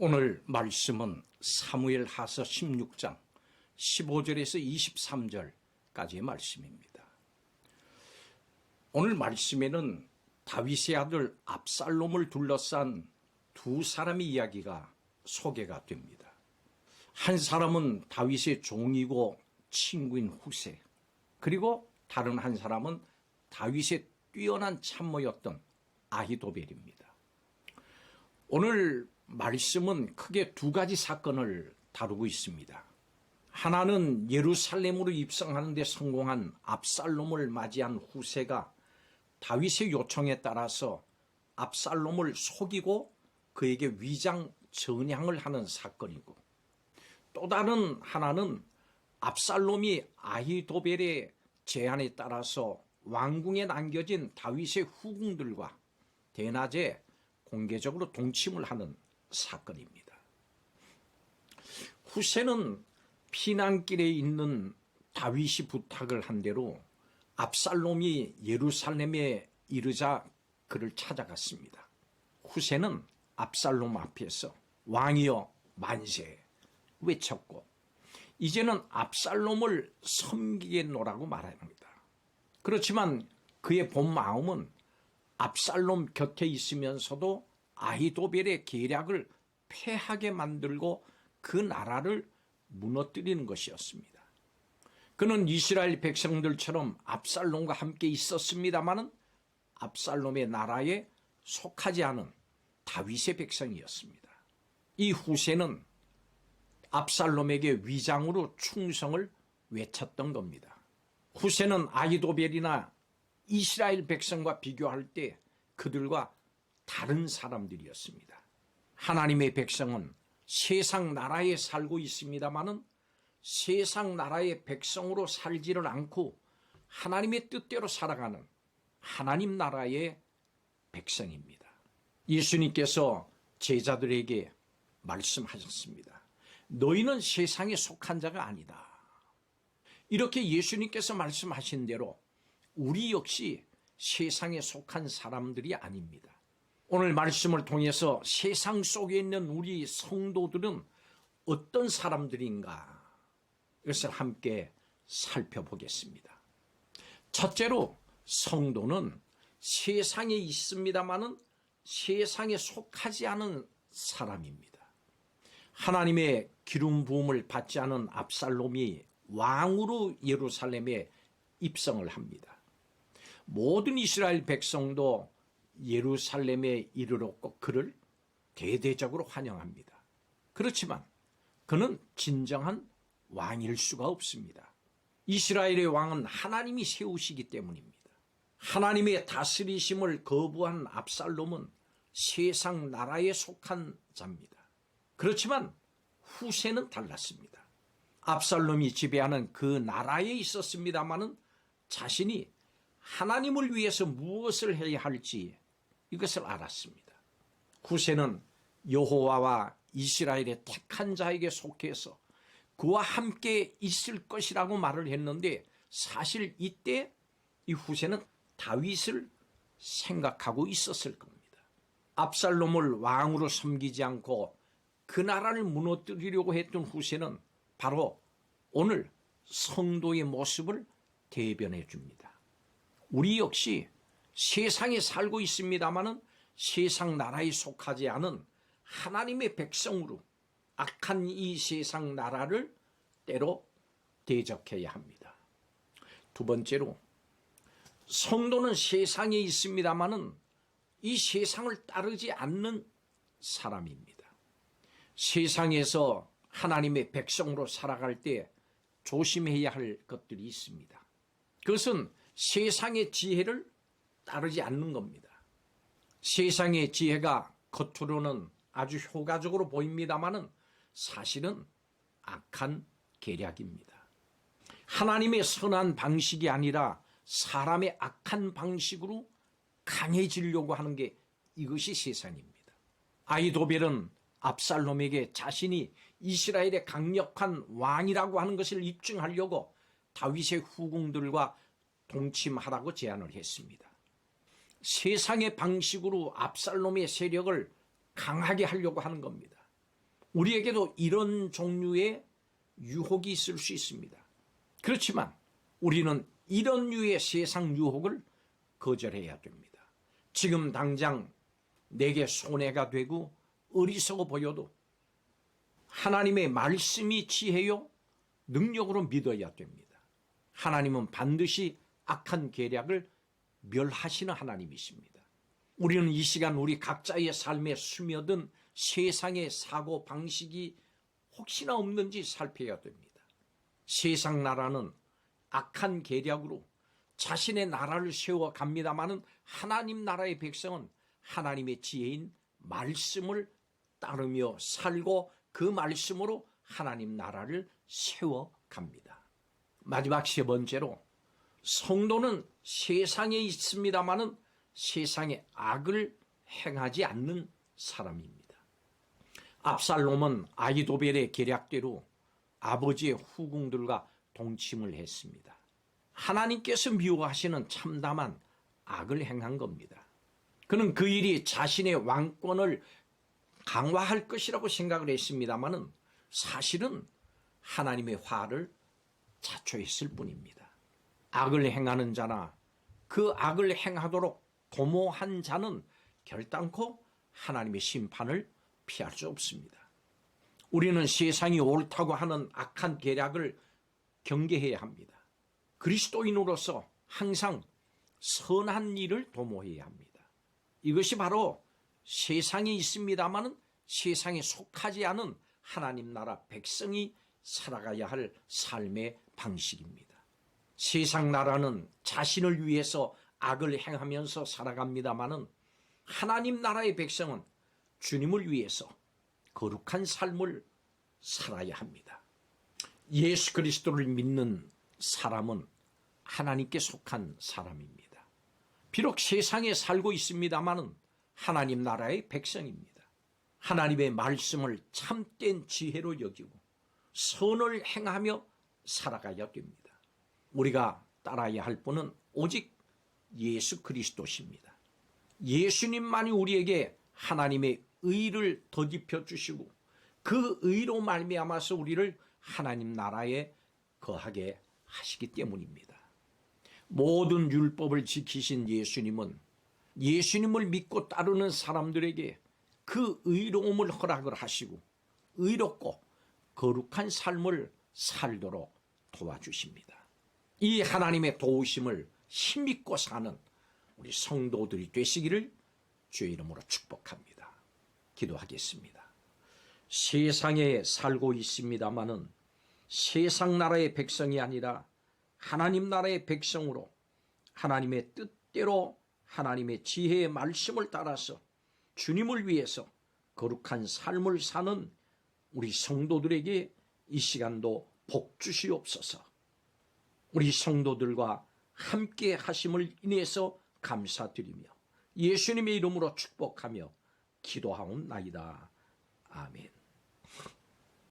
오늘 말씀은 사무엘하서 16장 15절에서 23절까지의 말씀입니다. 오늘 말씀에는 다윗의 아들 압살롬을 둘러싼 두 사람의 이야기가 소개가 됩니다. 한 사람은 다윗의 종이고 친구인 후세, 그리고 다른 한 사람은 다윗의 뛰어난 참모였던 아히도벨입니다. 오늘 말씀은 크게 두 가지 사건을 다루고 있습니다. 하나는 예루살렘으로 입성하는 데 성공한 압살롬을 맞이한 후세가 다윗의 요청에 따라서 압살롬을 속이고 그에게 위장 전향을 하는 사건이고, 또 다른 하나는 압살롬이 아히도벨의 제안에 따라서 왕궁에 남겨진 다윗의 후궁들과 대낮에 공개적으로 동침을 하는 사건입니다. 후세는 피난길에 있는 다윗이 부탁을 한 대로 압살롬이 예루살렘에 이르자 그를 찾아갔습니다. 후세는 압살롬 앞에서 왕이여 만세 외쳤고, 이제는 압살롬을 섬기겠노라고 말합니다. 그렇지만 그의 본 마음은 압살롬 곁에 있으면서도 아히도벨의 계략을 패하게 만들고 그 나라를 무너뜨리는 것이었습니다. 그는 이스라엘 백성들처럼 압살롬과 함께 있었습니다마는 압살롬의 나라에 속하지 않은 다윗의 백성이었습니다. 이 후세는 압살롬에게 위장으로 충성을 외쳤던 겁니다. 후세는 아히도벨이나 이스라엘 백성과 비교할 때 그들과 다른 사람들이었습니다. 하나님의 백성은 세상 나라에 살고 있습니다마는 세상 나라의 백성으로 살지를 않고 하나님의 뜻대로 살아가는 하나님 나라의 백성입니다. 예수님께서 제자들에게 말씀하셨습니다. 너희는 세상에 속한 자가 아니다. 이렇게 예수님께서 말씀하신 대로 우리 역시 세상에 속한 사람들이 아닙니다. 오늘 말씀을 통해서 세상 속에 있는 우리 성도들은 어떤 사람들인가, 이것을 함께 살펴보겠습니다. 첫째로 성도는 세상에 있습니다마는 세상에 속하지 않은 사람입니다. 하나님의 기름 부음을 받지 않은 압살롬이 왕으로 예루살렘에 입성을 합니다. 모든 이스라엘 백성도 예루살렘에 이르렀고 그를 대대적으로 환영합니다. 그렇지만 그는 진정한 왕일 수가 없습니다. 이스라엘의 왕은 하나님이 세우시기 때문입니다. 하나님의 다스리심을 거부한 압살롬은 세상 나라에 속한 자입니다. 그렇지만 후세는 달랐습니다. 압살롬이 지배하는 그 나라에 있었습니다마는 자신이 하나님을 위해서 무엇을 해야 할지 이것을 알았습니다. 후세는 여호와와 이스라엘의 택한 자에게 속해서 그와 함께 있을 것이라고 말을 했는데, 사실 이때 이 후세는 다윗을 생각하고 있었을 겁니다. 압살롬을 왕으로 섬기지 않고 그 나라를 무너뜨리려고 했던 후세는 바로 오늘 성도의 모습을 대변해 줍니다. 우리 역시 세상에 살고 있습니다마는 세상 나라에 속하지 않은 하나님의 백성으로 악한 이 세상 나라를 때로 대적해야 합니다. 두 번째로, 성도는 세상에 있습니다마는 이 세상을 따르지 않는 사람입니다. 세상에서 하나님의 백성으로 살아갈 때 조심해야 할 것들이 있습니다. 그것은 세상의 지혜를 따르지 않는 겁니다. 세상의 지혜가 겉으로는 아주 효과적으로 보입니다마는 사실은 악한 계략입니다. 하나님의 선한 방식이 아니라 사람의 악한 방식으로 강해지려고 하는 게 이것이 세상입니다. 아히도벨은 압살롬에게 자신이 이스라엘의 강력한 왕이라고 하는 것을 입증하려고 다윗의 후궁들과 동침하라고 제안을 했습니다. 세상의 방식으로 압살롬의 세력을 강하게 하려고 하는 겁니다. 우리에게도 이런 종류의 유혹이 있을 수 있습니다. 그렇지만 우리는 이런 류의 세상 유혹을 거절해야 됩니다. 지금 당장 내게 손해가 되고 어리석어 보여도 하나님의 말씀이 지혜요 능력으로 믿어야 됩니다. 하나님은 반드시 악한 계략을 멸하시는 하나님이십니다. 우리는 이 시간 우리 각자의 삶에 스며든 세상의 사고 방식이 혹시나 없는지 살펴야 됩니다. 세상 나라는 악한 계략으로 자신의 나라를 세워갑니다마는 하나님 나라의 백성은 하나님의 지혜인 말씀을 따르며 살고 그 말씀으로 하나님 나라를 세워갑니다. 마지막 세 번째로 성도는 세상에 있습니다마는 세상에 악을 행하지 않는 사람입니다. 압살롬은 아히도벨의 계략대로 아버지의 후궁들과 동침을 했습니다. 하나님께서 미워하시는 참담한 악을 행한 겁니다. 그는 그 일이 자신의 왕권을 강화할 것이라고 생각을 했습니다마는 사실은 하나님의 화를 자초했을 뿐입니다. 악을 행하는 자나 그 악을 행하도록 도모한 자는 결단코 하나님의 심판을 피할 수 없습니다. 우리는 세상이 옳다고 하는 악한 계략을 경계해야 합니다. 그리스도인으로서 항상 선한 일을 도모해야 합니다. 이것이 바로 세상에 있습니다마는 세상에 속하지 않은 하나님 나라 백성이 살아가야 할 삶의 방식입니다. 세상 나라는 자신을 위해서 악을 행하면서 살아갑니다마는 하나님 나라의 백성은 주님을 위해서 거룩한 삶을 살아야 합니다. 예수 그리스도를 믿는 사람은 하나님께 속한 사람입니다. 비록 세상에 살고 있습니다마는 하나님 나라의 백성입니다. 하나님의 말씀을 참된 지혜로 여기고 선을 행하며 살아가야 됩니다. 우리가 따라야 할 분은 오직 예수 그리스도십니다. 예수님만이 우리에게 하나님의 의를 덧입혀 주시고 그 의로 말미암아서 우리를 하나님 나라에 거하게 하시기 때문입니다. 모든 율법을 지키신 예수님은 예수님을 믿고 따르는 사람들에게 그 의로움을 허락을 하시고 의롭고 거룩한 삶을 살도록 도와주십니다. 이 하나님의 도우심을 힘입고 사는 우리 성도들이 되시기를 주의 이름으로 축복합니다. 기도하겠습니다. 세상에 살고 있습니다마는 세상 나라의 백성이 아니라 하나님 나라의 백성으로 하나님의 뜻대로 하나님의 지혜의 말씀을 따라서 주님을 위해서 거룩한 삶을 사는 우리 성도들에게 이 시간도 복 주시옵소서. 우리 성도들과 함께 하심을 인해서 감사드리며 예수님의 이름으로 축복하며 기도하옵나이다. 아멘.